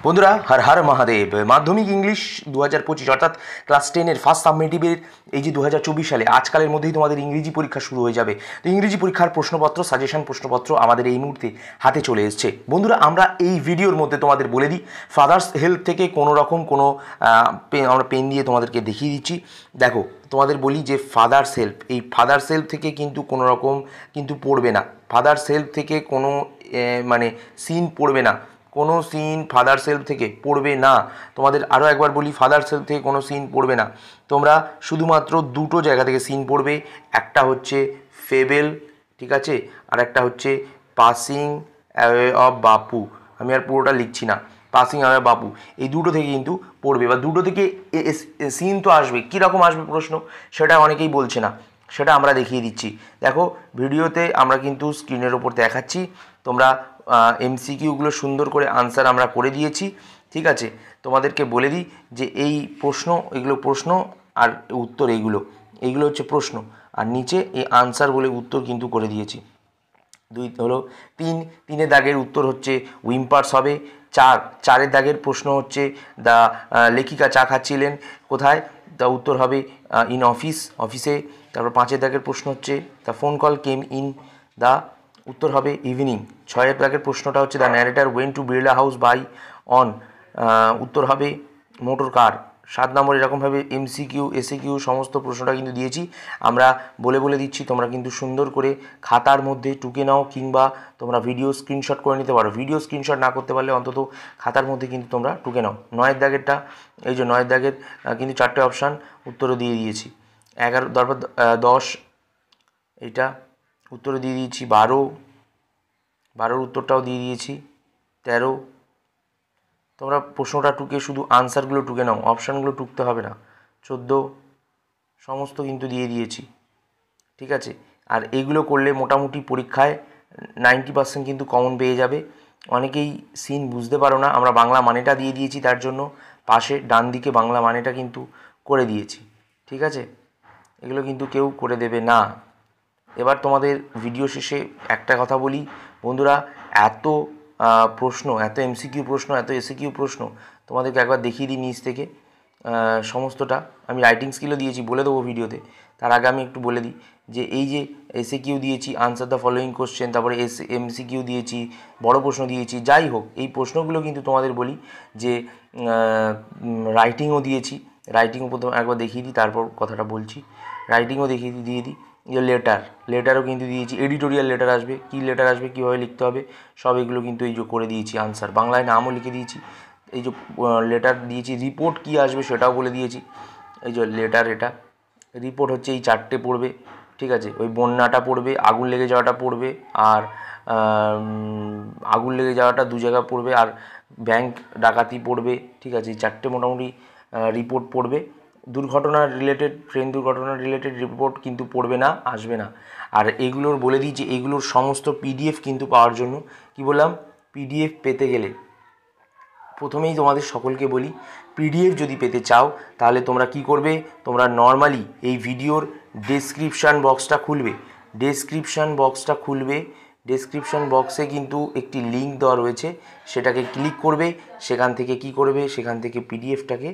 বন্ধুরা হর হর মহাদেব। মাধ্যমিক ইংলিশ 2025 অর্থাৎ ক্লাস 10-এর ফার্স্ট সাবমিটিভের এই যে 2024 সালে আজকালের মধ্যেই তোমাদের ইংরেজি পরীক্ষা শুরু হয়ে যাবে। তো ইংরেজি পরীক্ষার প্রশ্নপত্র, সাজেশন প্রশ্নপত্র আমাদের এই মুহূর্তে হাতে চলে এসছে। বন্ধুরা আমরা এই ভিডিওর মধ্যে তোমাদের বলে দিই, ফাদার্স হেল্প থেকে কোনো রকম কোনো আমরা পেন দিয়ে তোমাদেরকে দেখিয়ে দিচ্ছি। দেখো তোমাদের বলি যে ফাদার্স হেল্প, এই ফাদার্স হেল্প থেকে কিন্তু কোনো রকম কিন্তু পড়বে না। ফাদার্স হেল্প থেকে কোনো মানে সিন পড়বে না, কোনো সিন ফাদার্স হেল্প থেকে পড়বে না। তোমাদের আরও একবার বলি, ফাদার্স হেল্প থেকে কোনো সিন পড়বে না। তোমরা শুধুমাত্র দুটো জায়গা থেকে সিন পড়বে, একটা হচ্ছে ফেবেল, ঠিক আছে, আর একটা হচ্ছে পাসিং অ্যাওয়ে অফ বাপু। আমি আর পুরোটা লিখছি না, পাসিং অ্যাওয়ে বাপু, এই দুটো থেকে কিন্তু পড়বে। বা দুটো থেকে সিন তো আসবে, কীরকম আসবে প্রশ্ন সেটা অনেকেই বলছে না, সেটা আমরা দেখিয়ে দিচ্ছি। দেখো ভিডিওতে আমরা কিন্তু স্ক্রিনের ওপর দেখাচ্ছি, তোমরা এমসিকিউগুলো সুন্দর করে আনসার আমরা করে দিয়েছি, ঠিক আছে। তোমাদেরকে বলে দিই যে এই প্রশ্ন, এগুলো প্রশ্ন আর উত্তর, এইগুলো হচ্ছে প্রশ্ন, আর নিচে এই আনসার বলে উত্তর কিন্তু করে দিয়েছি। দুই হলো তিনের দাগের উত্তর হচ্ছে উইম্পার্স হবে। চারের দাগের প্রশ্ন হচ্ছে দ্য লেখিকা চা খাচ্ছিলেন কোথায়, দ্য উত্তর হবে ইন অফিসে। তারপর 5 দাগের প্রশ্ন হচ্ছে the phone call came in, the উত্তর হবে ইভিনিং। 6 দাগের প্রশ্নটা হচ্ছে the narrator went to Birla house by on, উত্তর হবে মোটর কার। 7 নম্বর এরকমভাবে এমসিকিউ এসিকিউ সমস্ত প্রশ্নটা কিন্তু দিয়েছি। আমরা বলে দিচ্ছি, তোমরা কিন্তু সুন্দর করে খাতার মধ্যে টুকে নাও, কিংবা তোমরা ভিডিও স্ক্রিনশট করে নিতে পারো। ভিডিও স্ক্রিনশট না করতে পারলে অন্তত খাতার মধ্যে কিন্তু তোমরা টুকে নাও। 9 দাগেরটা, এই যে 9 দাগের কিন্তু 4টে অপশান উত্তরও দিয়ে দিয়েছি। 11 তারপর 10, এইটা উত্তরও দিয়ে দিয়েছি। 12 উত্তরটাও দিয়ে দিয়েছি। 13, তোমরা প্রশ্নটা টুকে শুধু আনসারগুলো টুকে নাও, অপশানগুলো টুকতে হবে না। 14 সমস্ত কিন্তু দিয়ে দিয়েছি, ঠিক আছে। আর এইগুলো করলে মোটামুটি পরীক্ষায় 90% কিন্তু কমন পেয়ে যাবে। অনেকেই সিন বুঝতে পারো না, আমরা বাংলা মানেটা দিয়ে দিয়েছি, তার জন্য পাশে ডান দিকে বাংলা মানেটা কিন্তু করে দিয়েছি, ঠিক আছে। এগুলো কিন্তু কেউ করে দেবে না। এবার তোমাদের ভিডিও শেষে একটা কথা বলি বন্ধুরা, এত প্রশ্ন, এত এমসিকিউ প্রশ্ন, এত এসিকিউ প্রশ্ন তোমাদেরকে একবার দেখিয়ে দিই নিচ থেকে সমস্তটা। আমি রাইটিং স্কিলও দিয়েছি, বলে দেবো ভিডিওতে। তার আগে আমি একটু বলে দিই যে এই যে এসিকিউ দিয়েছি, আনসার দ্য ফলোয়িং কোশ্চেন, তারপরে এমসিকিউ দিয়েছি, বড় প্রশ্ন দিয়েছি, যাই হোক এই প্রশ্নগুলো কিন্তু তোমাদের বলি যে রাইটিংও দিয়েছি। রাইটিংও প্রথমে একবার দেখিয়ে দিই, তারপর কথাটা বলছি। রাইটিংও দিয়ে দিই। যে লেটারও কিন্তু দিয়েছি, এডিটোরিয়াল লেটার আসবে, কী লেটার আসবে, কীভাবে লিখতে হবে, সব এগুলো কিন্তু এই যে করে দিয়েছি। আনসার বাংলায় নামও লিখে দিয়েছি, এই যে লেটার দিয়েছি। রিপোর্ট কী আসবে সেটাও বলে দিয়েছি। এই যে লেটার, এটা রিপোর্ট হচ্ছে এই 4টে পড়বে, ঠিক আছে। ওই বন্যাটা পড়বে, আগুন লেগে যাওয়াটা পড়বে, আর আগুন লেগে যাওয়াটা 2 জায়গা পড়বে, আর ব্যাংক ডাকাতি পড়বে, ঠিক আছে। এই 4টে মোটামুটি রিপোর্ট পড়বে। দুর্ঘটনা রিলেটেড, ট্রেন দুর্ঘটনা রিলেটেড রিপোর্ট কিন্তু পড়বে না, আসবে না। আর এগুলোর বলে দিই যে এগুলোর সমস্ত পিডিএফ কিন্তু পাওয়ার জন্য, কি বললাম, পিডিএফ পেতে গেলে প্রথমেই তোমাদের সকলকে বলি, পিডিএফ যদি পেতে চাও তাহলে তোমরা কি করবে, তোমরা নর্মালি এই ভিডিওর ডেসক্রিপশান বক্সটা খুলবে। ডেসক্রিপশান বক্সে কিন্তু একটি লিঙ্ক দেওয়া রয়েছে, সেটাকে ক্লিক করবে। সেখান থেকে কি করবে, সেখান থেকে পিডিএফটাকে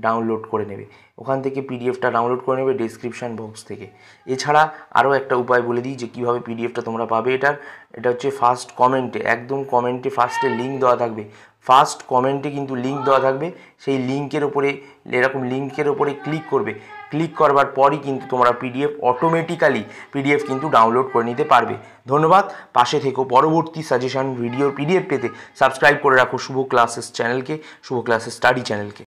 ডাউনলোড করে নেবে। ওখান থেকে পিডিএফটা ডাউনলোড করে নেবে ডেসক্রিপশান বক্স থেকে। এছাড়া আরও একটা উপায় বলে দিই যে কীভাবে পিডিএফটা তোমরা পাবে। এটা হচ্ছে ফার্স্ট কমেন্টে, একদম কমেন্টে ফার্স্টে লিঙ্ক দেওয়া থাকবে। ফার্স্ট কমেন্টে কিন্তু লিঙ্ক দেওয়া থাকবে, সেই লিঙ্কের ওপরে, এরকম লিঙ্কের ওপরে ক্লিক করবে। ক্লিক করবার পরই কিন্তু তোমরা অটোমেটিক্যালি পিডিএফ কিন্তু ডাউনলোড করে নিতে পারবে। ধন্যবাদ। পাশে থেকো, পরবর্তী সাজেশন ভিডিওর পিডিএফ পেতে সাবস্ক্রাইব করে রাখো শুভ ক্লাসেস চ্যানেলকে, শুভ ক্লাসেস স্টাডি চ্যানেলকে।